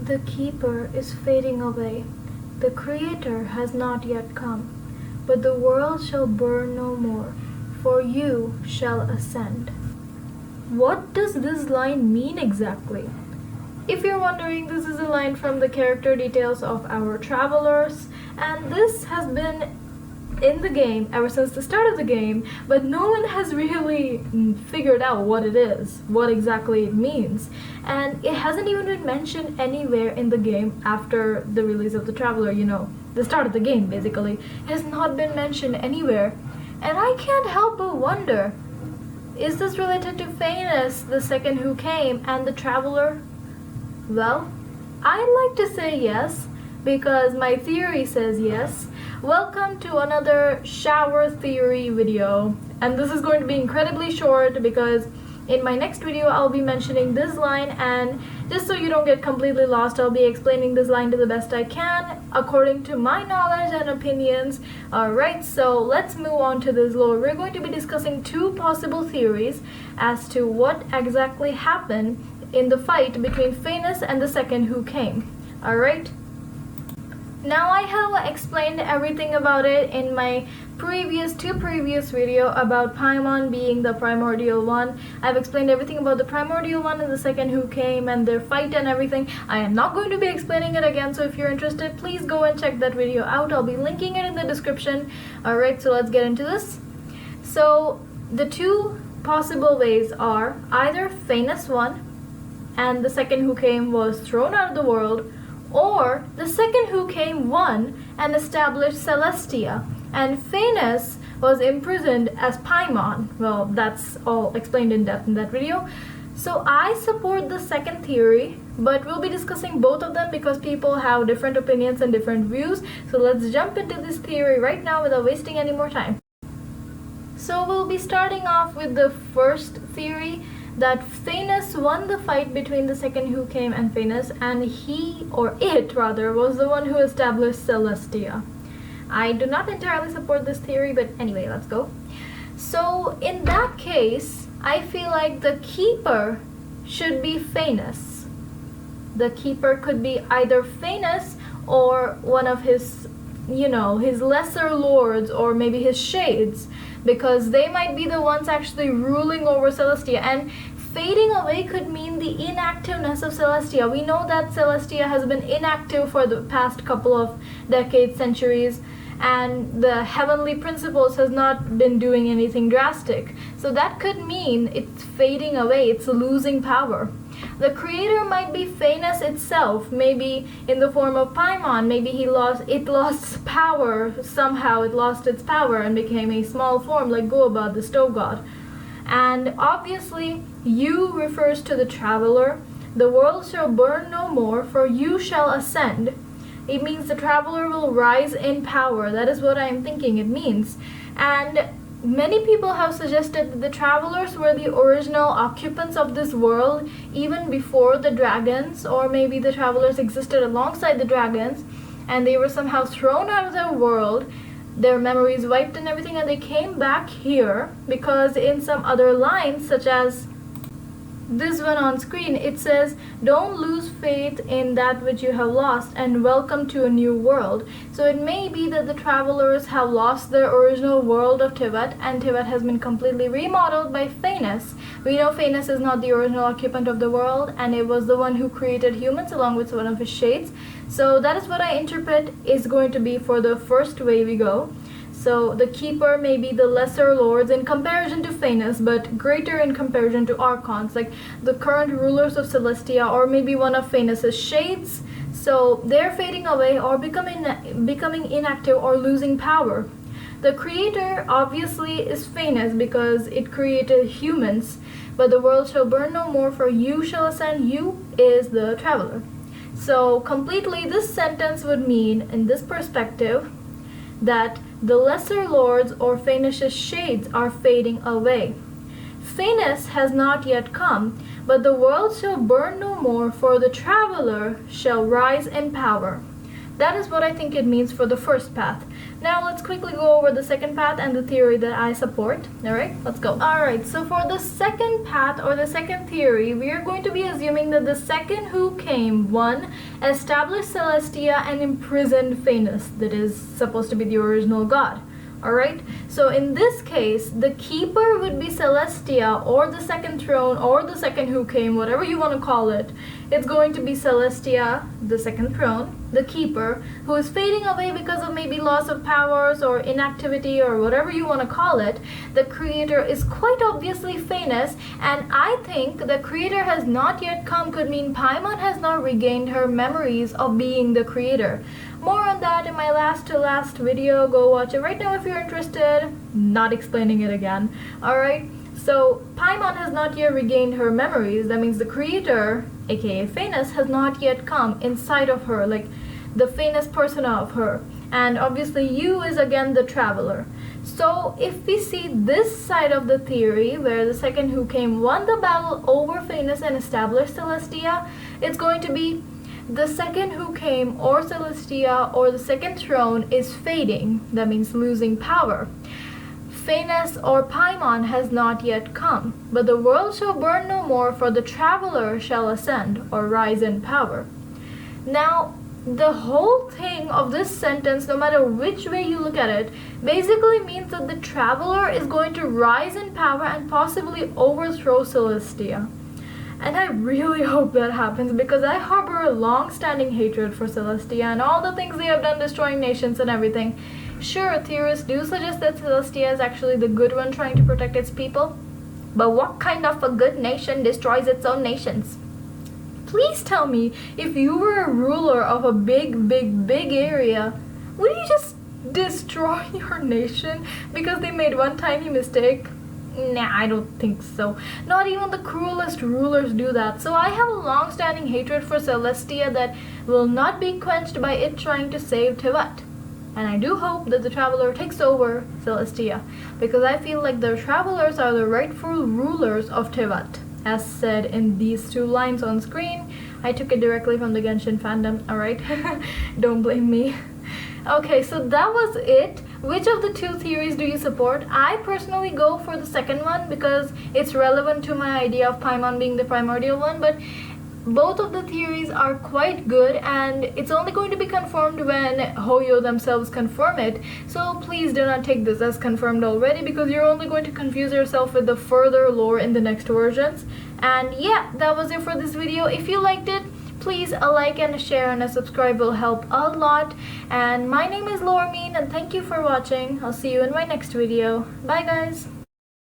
The Keeper is fading away. The Creator has not yet come, but the world shall burn no more, for you shall ascend. What does this line mean exactly? If you're wondering, this is a line from the character details of our travelers, and this has been in the game ever since the start of the game, but no one has really figured out what it is, what exactly it means. And it hasn't even been mentioned anywhere in the game after the release of the Traveler, the start of the game basically. It has not been mentioned anywhere. And I can't help but wonder, is this related to Phanes, the second who came, and the Traveler? Well, I'd like to say yes, because my theory says yes. Welcome to another shower theory video, and this is going to be incredibly short because in my next video I'll be mentioning this line, and just so you don't get completely lost, I'll be explaining this line to the best I can according to my knowledge and opinions. Alright, so let's move on to this lore. We're going to be discussing two possible theories as to what exactly happened in the fight between Phanes and the second who came. Alright? Now I have explained everything about it in my previous video about Paimon being the primordial one. I've explained everything about the primordial one and the second who came and their fight and everything. I am not going to be explaining it again, so if you're interested, please go and check that video out. I'll be linking it in the description. Alright, so let's get into this. So the two possible ways are either Phanes won and the second who came was thrown out of the world, or the second who came won and established Celestia, and Phanes was imprisoned as Paimon. Well, that's all explained in depth in that video. So I support the second theory, but we'll be discussing both of them because people have different opinions and different views. So let's jump into this theory right now without wasting any more time. So we'll be starting off with the first theory, that Phanes won the fight between the second who came and Phanes, and he, or it rather, was the one who established Celestia. I do not entirely support this theory, but anyway, let's go. So in that case, I feel like the Keeper should be Phanes. The Keeper could be either Phanes or one of his, his lesser lords, or maybe his shades, because they might be the ones actually ruling over Celestia. And fading away could mean the inactiveness of Celestia. We know that Celestia has been inactive for the past couple of decades, centuries, and the heavenly principles has not been doing anything drastic. So that could mean it's fading away, it's losing power. The Creator might be Phanes itself, maybe in the form of Paimon. Maybe it lost power somehow. It lost its power and became a small form like Goabad, the stove god. And obviously, you refers to the Traveler. The world shall burn no more, for you shall ascend. It means the Traveler will rise in power. That is what I am thinking it means. And many people have suggested that the Travelers were the original occupants of this world even before the dragons, or maybe the Travelers existed alongside the dragons and they were somehow thrown out of their world, their memories wiped and everything, and they came back here because in some other lines, such as this one on screen, it says, "Don't lose faith in that which you have lost, and welcome to a new world." So it may be that the Travelers have lost their original world of Teyvat, and Teyvat has been completely remodeled by Phanes. We know Phanes is not the original occupant of the world, and it was the one who created humans along with one of his shades. So that is what I interpret is going to be for the first way we go. So the Keeper may be the lesser lords in comparison to Phanes, but greater in comparison to Archons, like the current rulers of Celestia, or maybe one of Phanes' shades. So they're fading away or becoming inactive or losing power. The Creator obviously is Phanes because it created humans, but the world shall burn no more, for you shall ascend. You is the Traveler. So completely this sentence would mean, in this perspective, that the lesser lords or Phanes' shades are fading away. Phanes has not yet come, but the world shall burn no more, for the Traveler shall rise in power. That is what I think it means for the first path. Now let's quickly go over the second path and the theory that I support. Alright, let's go. Alright, so for the second path or the second theory, we are going to be assuming that the second who came, 1, established Celestia and imprisoned Phanes, that is supposed to be the original god. Alright, so in this case, the keeper would be Celestia, or the second throne, or the second who came, whatever you want to call it. It's going to be Celestia, the second throne, the keeper, who is fading away because of maybe loss of powers or inactivity or whatever you want to call it. The creator is quite obviously Phanes, and I think the creator has not yet come could mean Paimon has not regained her memories of being the creator. More on that in my last to last video. Go watch it right now if you're interested. Not explaining it again. Alright, so Paimon has not yet regained her memories. That means the creator, aka Phanes, has not yet come inside of her, like the Phanes persona of her. And obviously you is again the traveler. So if we see this side of the theory, where the second who came won the battle over Phanes and established Celestia, it's going to be the second who came, or Celestia, or the second throne is fading. That means losing power. Phanes or Paimon has not yet come, but the world shall burn no more, for the traveler shall ascend or rise in power. Now, the whole thing of this sentence, no matter which way you look at it, basically means that the traveler is going to rise in power and possibly overthrow Celestia. And I really hope that happens, because I harbor a long-standing hatred for Celestia and all the things they have done destroying nations and everything. Sure, theorists do suggest that Celestia is actually the good one trying to protect its people, but what kind of a good nation destroys its own nations? Please tell me, if you were a ruler of a big area, would you just destroy your nation because they made one tiny mistake? Nah, I don't think so. Not even the cruelest rulers do that. So I have a long-standing hatred for Celestia that will not be quenched by it trying to save Teyvat. And I do hope that the Traveler takes over Celestia, because I feel like the Travelers are the rightful rulers of Teyvat, as said in these 2 lines on screen. I took it directly from the Genshin fandom, alright? Don't blame me. Okay, so that was it. Which of the 2 theories do you support? I personally go for the second one because it's relevant to my idea of Paimon being the primordial one, but both of the theories are quite good, and it's only going to be confirmed when HoYo themselves confirm it. So please do not take this as confirmed already, because you're only going to confuse yourself with the further lore in the next versions. And yeah, that was it for this video. If you liked it, please a like and a share and a subscribe will help a lot. And my name is Loremine, and thank you for watching. I'll see you in my next video. Bye guys!